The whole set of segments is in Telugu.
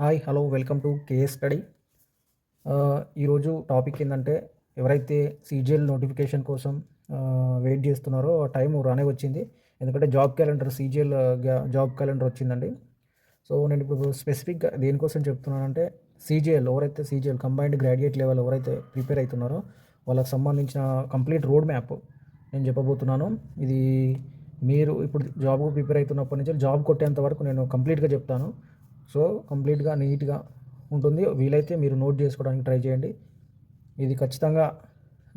Hi hello welcome to KS study. ఈరోజు టాపిక్ ఏంటంటే ఎవరైతే సీజీఎల్ నోటిఫికేషన్ కోసం వెయిట్ చేస్తున్నారో ఆ టైం రానే వచ్చింది. ఎందుకంటే job calendar CGL job calendar వచ్చిందండి. సో నేను ఇప్పుడు స్పెసిఫిక్గా దేనికోసం చెప్తున్నానంటే ఎవరైతే సీజీఎల్ కంబైన్డ్ గ్రాడ్యుయేట్ లెవెల్ ఎవరైతే ప్రిపేర్ అవుతున్నారో వాళ్ళకి సంబంధించిన కంప్లీట్ రోడ్ మ్యాప్ నేను చెప్పబోతున్నాను. ఇది మీరు ఇప్పుడు జాబ్కు ప్రిపేర్ అవుతున్నప్పటి నుంచి జాబ్ కొట్టేంత వరకు నేను కంప్లీట్గా చెప్తాను. సో కంప్లీట్గా నీట్గా ఉంటుంది. వీలైతే మీరు నోట్ చేసుకోవడానికి ట్రై చేయండి. ఇది ఖచ్చితంగా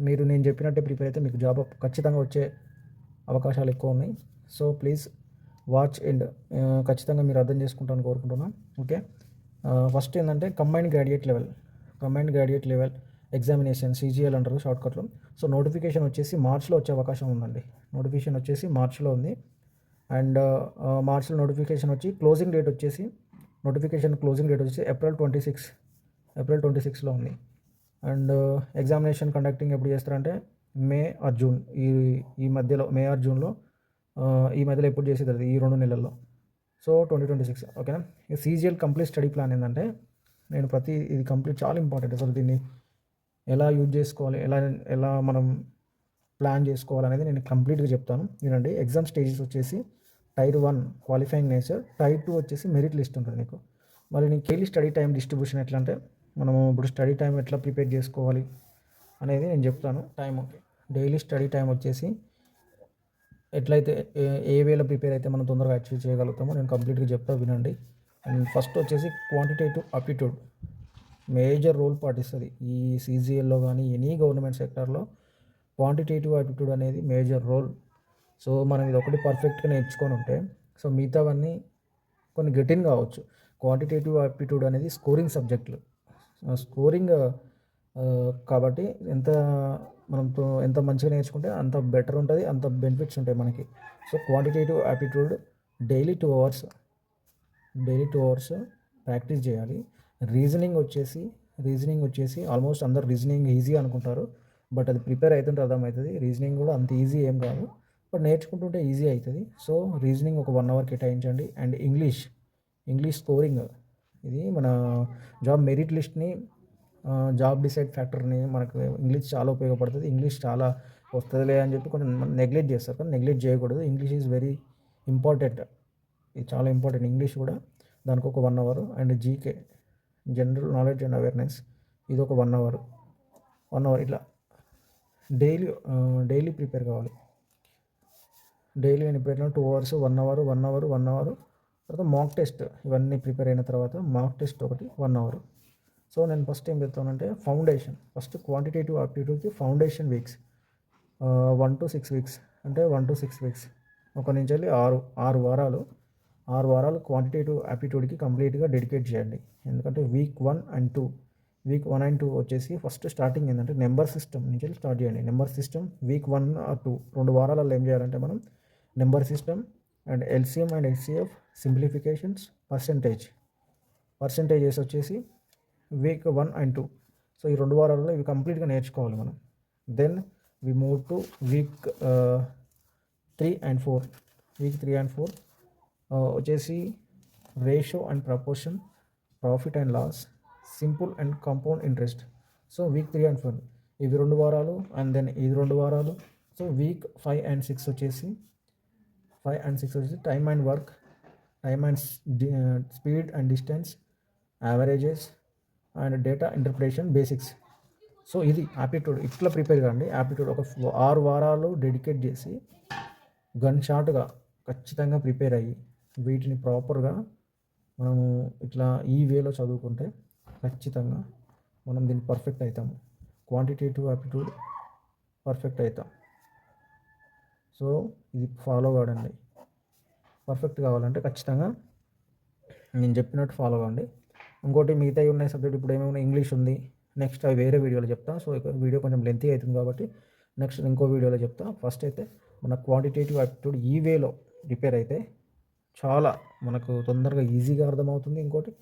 మీరు నేను చెప్పినట్టే ప్రిపేర్ అయితే మీకు జాబ్ ఖచ్చితంగా వచ్చే అవకాశాలు ఎక్కువ ఉన్నాయి. సో ప్లీజ్ వాచ్ అండ్ ఖచ్చితంగా మీరు అర్థం చేసుకుంటారని కోరుకుంటున్నాను. ఓకే, ఫస్ట్ ఏంటంటే combined graduate level examination CGL అంటారు షార్ట్కట్లో. సో నోటిఫికేషన్ వచ్చేసి మార్చ్లో వచ్చే అవకాశం ఉందండి. నోటిఫికేషన్ వచ్చేసి మార్చ్లో ఉంది. అండ్ మార్చ్లో నోటిఫికేషన్ వచ్చి నోటిఫికేషన్ క్లోజింగ్ డేట్ వచ్చి ఏప్రిల్ 26లో ఉంది. అండ్ ఎగ్జామినేషన్ కండక్టింగ్ ఎప్పుడు చేస్తారంటే మే ఆర్ జూన్ ఈ మధ్యలో జూన్లో ఈ మధ్యలో ఎప్పుడు చేసేది అది ఈ 2 నెలల్లో. సో 2026 ఓకేనా. సీజీఎల్ కంప్లీట్ స్టడీ ప్లాన్ ఏంటంటే ఇది కంప్లీట్ చాలా ఇంపార్టెంట్. అసలు దీన్ని ఎలా యూజ్ చేసుకోవాలి, ఎలా మనం ప్లాన్ చేసుకోవాలనేది నేను కంప్లీట్గా చెప్తాను వినండి. ఎగ్జామ్ స్టేజెస్ వచ్చేసి టైర్ 1 క్వాలిఫైయింగ్ నేచర్, టైర్ 2 వచ్చేసి మెరిట్ లిస్ట్ ఉంటుంది నీకు. మరి నీకు డైలీ స్టడీ టైం డిస్ట్రిబ్యూషన్ ఎట్లా అంటే మనము ఇప్పుడు స్టడీ టైం ఎట్లా ప్రిపేర్ చేసుకోవాలి అనేది నేను చెప్తాను. డైలీ స్టడీ టైం వచ్చేసి ఎట్లయితే ఏ వేలో ప్రిపేర్ అయితే మనం తొందరగా అచీవ్ చేయగలుగుతామో నేను కంప్లీట్గా చెప్తా వినండి. అండ్ ఫస్ట్ వచ్చేసి క్వాంటిటేటివ్ అప్టిట్యూడ్ మేజర్ రోల్ పాటిస్తుంది ఈ సీజీఎల్లో కానీ ఎనీ గవర్నమెంట్ సెక్టార్లో. క్వాంటిటేటివ్ అప్టిట్యూడ్ అనేది మేజర్ రోల్. సో మనం ఇది ఒకటి పర్ఫెక్ట్గా నేర్చుకొని ఉంటే సో మిగతావన్నీ కొన్ని గెటిన్ కావచ్చు. క్వాంటిటేటివ్ ఆప్టిట్యూడ్ అనేది స్కోరింగ్ సబ్జెక్టులు, కాబట్టి ఎంత మంచిగా నేర్చుకుంటే అంత బెటర్ ఉంటుంది, అంత బెనిఫిట్స్ ఉంటాయి మనకి. So quantitative aptitude daily 2 hours practice చేయాలి. రీజనింగ్ వచ్చేసి ఆల్మోస్ట్ అందరు రీజనింగ్ ఈజీ అనుకుంటారు, బట్ అది ప్రిపేర్ అవుతుంటే అర్థమవుతుంది. రీజనింగ్ కూడా అంత ఈజీ ఏం కాదు, బట్ నేర్చుకుంటుంటే ఈజీ అవుతుంది. సో రీజనింగ్ ఒక 1 అవర్ కేటాయించండి. అండ్ ఇంగ్లీష్ స్కోరింగ్ ఇది మన జాబ్ మెరిట్ లిస్ట్ని, జాబ్ డిసైడ్ ఫ్యాక్టర్ని మనకు ఇంగ్లీష్ చాలా ఉపయోగపడుతుంది. ఇంగ్లీష్ చాలా వస్తుందిలే అని చెప్పి కొంచెం నెగ్లెక్ట్ చేస్తారు, కానీ నెగ్లెక్ట్ చేయకూడదు. ఇంగ్లీష్ ఈజ్ వెరీ ఇంపార్టెంట్, ఇది చాలా ఇంపార్టెంట్ ఇంగ్లీష్ కూడా. దానికి ఒక 1 hour. And GK general knowledge and awareness ఇది ఒక 1 అవర్ ఇట్లా డైలీ ప్రిపేర్ కావాలి. డైలీ నేను ఇప్పుడు 2 అవర్స్ 1 అవర్ తర్వాత మాక్ టెస్ట్. ఇవన్నీ ప్రిపేర్ అయిన తర్వాత మాక్ టెస్ట్ ఒకటి 1 అవర్. సో నేను ఫస్ట్ ఏం చెప్తానంటే ఫస్ట్ క్వాంటిటేటివ్ ఆప్టిట్యూడ్కి ఫౌండేషన్ వీక్స్ 1 to 6 వీక్స్, అంటే 1 to 6 వీక్స్, ఒక నుంచి వెళ్ళి 6 వారాలు క్వాంటిటేటివ్ ఆప్టిట్యూడ్కి కంప్లీట్గా డెడికేట్ చేయండి. ఎందుకంటే వీక్ 1 and 2 వచ్చేసి ఫస్ట్ స్టార్టింగ్ ఏంటంటే నెంబర్ సిస్టమ్ నుంచి స్టార్ట్ చేయండి. నెంబర్ సిస్టమ్ వీక్ 1 or 2 2 వారాలలో ఏం చేయాలంటే మనం number system and LCM and HCF simplifications, percentages వచ్చేసి వీక్ 1 and 2. సో ఈ 2 వారాలలో ఇవి కంప్లీట్గా నేర్చుకోవాలి మనం. Then we move to week 3 and 4. వచ్చేసి ratio and proportion, profit and loss, simple and compound interest. So week 3 and 4 ఇవి 2 వారాలు. అండ్ దెన్ ఇది 2 వారాలు. సో వీక్ 5 and 6 వచ్చేసి time and work, speed and distance, averages and data interpretation basics. So ఇది ఆప్టిట్యూడ్. ఇట్లా ప్రిపేర్ కాండి. ఆప్టిట్యూడ్ ఒక 6 వారాలు డెడికేట్ చేసి గన్ షాట్గా ఖచ్చితంగా ప్రిపేర్ అయ్యి వీటిని ప్రాపర్గా మనము ఇట్లా ఈ వేలో చదువుకుంటే ఖచ్చితంగా మనం దీన్ని పర్ఫెక్ట్ అవుతాము. క్వాంటిటేటివ్ ఆప్టిట్యూడ్ పర్ఫెక్ట్ అవుతాం. సో ఇది ఫాలో కావండి. పర్ఫెక్ట్ కావాలంటే ఖచ్చితంగా నేను చెప్పినట్టు ఫాలో కావండి. ఇంకోటి మిగతాయి ఉన్నాయి సబ్జెక్ట్. ఇప్పుడు ఏమైనా ఇంగ్లీష్ ఉంది, నెక్స్ట్ అవి వేరే వీడియోలో చెప్తా. సో వీడియో కొంచెం లెంతీ అవుతుంది కాబట్టి నెక్స్ట్ ఇంకో వీడియోలో చెప్తా. ఫస్ట్ అయితే మన క్వాంటిటేటివ్ ఆప్టిట్యూడ్ ఈ వేలో ప్రిపేర్ అయితే చాలా మనకు తొందరగా ఈజీగా అర్థమవుతుంది. ఇంకోటి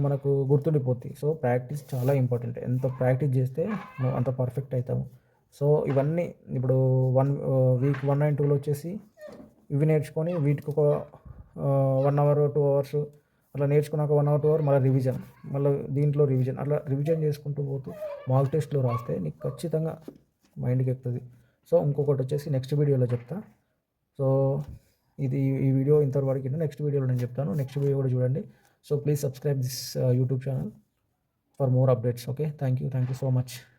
మనకు గుర్తుండిపోతుంది. సో ప్రాక్టీస్ చాలా ఇంపార్టెంట్. ఎంత ప్రాక్టీస్ చేస్తే మనం అంత పర్ఫెక్ట్ అవుతాము. సో ఇవన్నీ ఇప్పుడు వీక్ 1 and 2లో వచ్చేసి ఇవి నేర్చుకొని వీటికి ఒక 1 hour 2 hours అట్లా నేర్చుకున్నాక 1 అవర్, 2 అవర్ మళ్ళీ రివిజన్, మళ్ళీ దీంట్లో రివిజన్, అట్లా రివిజన్ చేసుకుంటూ పోతూ మాక్ టెస్ట్‌లో రాస్తే నీకు ఖచ్చితంగా మైండ్‌కి ఎక్కుతది. సో, ఇంకొకటి వచ్చేసి నెక్స్ట్ వీడియోలో చెప్తా. సో, ఈ వీడియో ఇంతవరకేనా. నెక్స్ట్ వీడియోలో నేను చెప్తాను. నెక్స్ట్ వీడియో కూడా చూడండి. So, please subscribe this YouTube channel for more updates. Okay. Thank you so much.